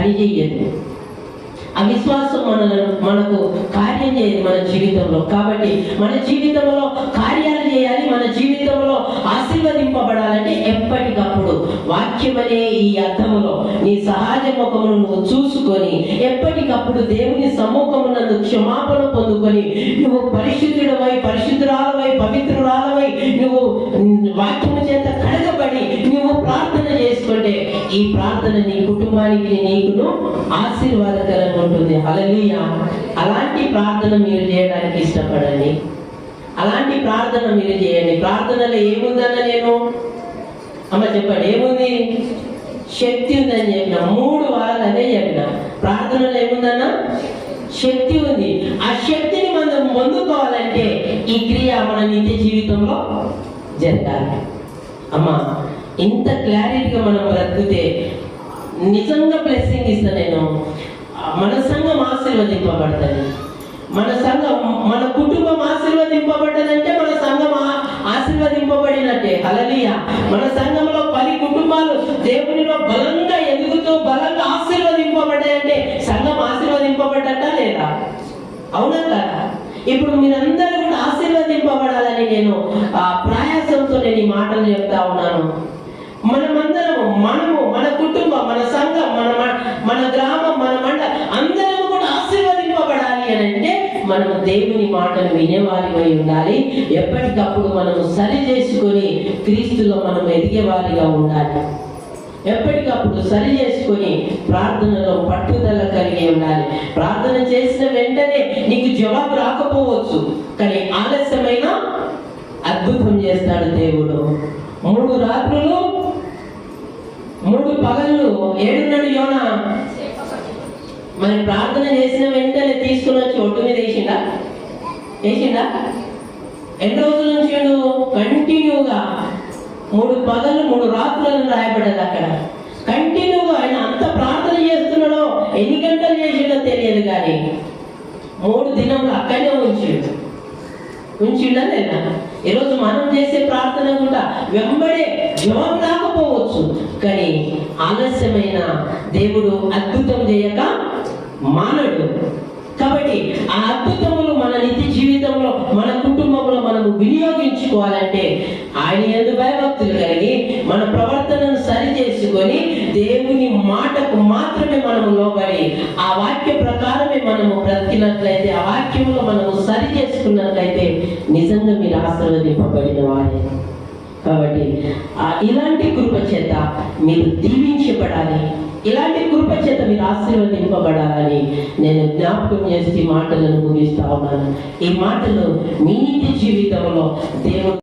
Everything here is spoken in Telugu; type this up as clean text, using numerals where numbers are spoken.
పని చేయదు. అవిశ్వాసం మనకు కార్యం చేయదు మన జీవితంలో. కాబట్టి మన జీవితంలో కార్యాలు చేయాలి, మన జీవితంలో ఆశీర్వదింపబడాలంటే ఎప్పటికప్పుడు వాక్యం అనే ఈ అర్థములో నీ సహజ ముఖమును నువ్వు చూసుకొని ఎప్పటికప్పుడు దేవుని సముఖమునందు క్షమాపణ పొందుకొని నువ్వు పరిశుద్ధుడవై, పరిశుద్ధురాలవై, పవిత్రురాలవై నువ్వు వాక్యము చేత కడగబడి నువ్వు ప్రార్థన చేసుకుంటే ఈ ప్రార్థన నీ కుటుంబానికి నీకును ఆశీర్వాదకరంగా ఉంటుంది. హల్లెలూయా. అలాంటి ప్రార్థన మీరు చేయడానికి ఇష్టపడండి. అలాంటి ప్రార్థన మీరు చేయండి. ప్రార్థనలో ఏముందన్న నేను అమ్మ చెప్పండి, ఏముంది? శక్తి ఉందని చెప్పిన 3 వారాలు అదే చెప్పిన. ప్రార్థనలో ఏముందన్న? శక్తి ఉంది. ఆ శక్తిని మనం పొందుకోవాలంటే ఈ క్రియ మన నిత్య జీవితంలో జరగాలి. అమ్మా ఇంత క్లారిటీగా మనం బ్రతికితే నిజంగా బ్లెస్సింగ్ ఇస్తా నేను. మన సంఘం ఆశీర్వదింపబడుతుంది. మన సంఘం, మన కుటుంబం ఆశీర్వదింపబడ్డదంటే మన సంఘం ఆశీర్వదింపబడినట్టే. హల్లెలూయా. మన సంఘంలో 10 కుటుంబాలు దేవునిలో బలంగా ఎదుగుతూ బలంగా ఆశీర్వదింపబడ్డాయంటే సంఘం ఆశీర్వదింపబడ్డట లేదా? అవునా కదా? ఇప్పుడు మీరందరూ కూడా ఆశీర్వదింపబడాలని నేను ప్రయాసంతో నేను ఈ మాటలు చెప్తా ఉన్నాను. మనమందరము, మన కుటుంబం, మన సంఘం, మన గ్రామం, మన మండలం అందరం కూడా ఆశీర్వదింపబడాలి అని అంటే మనము దేవుని మాటను వినేవారిపై ఉండాలి. ఎప్పటికప్పుడు మనము సరి చేసుకొని క్రీస్తులో మనం ఎదిగేవారిగా ఉండాలి. ఎప్పటికప్పుడు సరి చేసుకొని ప్రార్థనలో పట్టుదల కలిగి ఉండాలి. ప్రార్థన చేసిన వెంటనే నీకు జవాబు రాకపోవచ్చు, కానీ ఆలస్యమైన అద్భుతం చేస్తాడు దేవుడు. 3 రాత్రులు 3 పగళ్ళు ఏడున్నాడు యోనా. మరి ప్రార్థన చేసిన వెంటనే తీసుకుని వచ్చి ఒట్టు మీద వేసిండా? ఎన్ని రోజుల నుంచి కంటిన్యూగా 3 పగళ్ళు 3 రాత్రులను రాయబడ్డది అక్కడ. కంటిన్యూగా ఆయన అంత ప్రార్థన చేస్తున్నాడో ఎన్ని గంటలు చేసిండో తెలియదు, కానీ 3 దినములు అక్కడే ఉంచిండా లేదా? ఈరోజు మనం చేసే ప్రార్థన కూడా వెంబడే జవాబు రాకపోవచ్చు, కానీ ఆలస్యమైన దేవుడు అద్భుతం చేయక మానడు. కాబట్టి ఆ అద్భుతములు మన నిత్య జీవితంలో, మన కుటుంబంలో మనము వినియోగించుకోవాలంటే ఆయన యందు భయభక్తులు కలిగి మన ప్రవర్తనను సరి చేసుకొని దేవుని మాటకు మాత్రమే మనము లోబడి ఆ వాక్య ప్రకారమే మనము బ్రతికినట్లయితే, ఆ వాక్యంలో మనము సరి చేసుకున్నట్లయితే నిజంగా మీరు ఆశీర్వదింపబడిన వారే. కాబట్టి ఇలాంటి కృప చేత మీరు దీవించబడాలి, ఇలాంటి కృప చేత మీరు ఆశీర్వదింపబడాలని నేను జ్ఞాపకం చేసి మాటలను ముగిస్తా ఉన్నాను. ఈ మాటలు మీ నిత్య జీవితంలో దేవుడు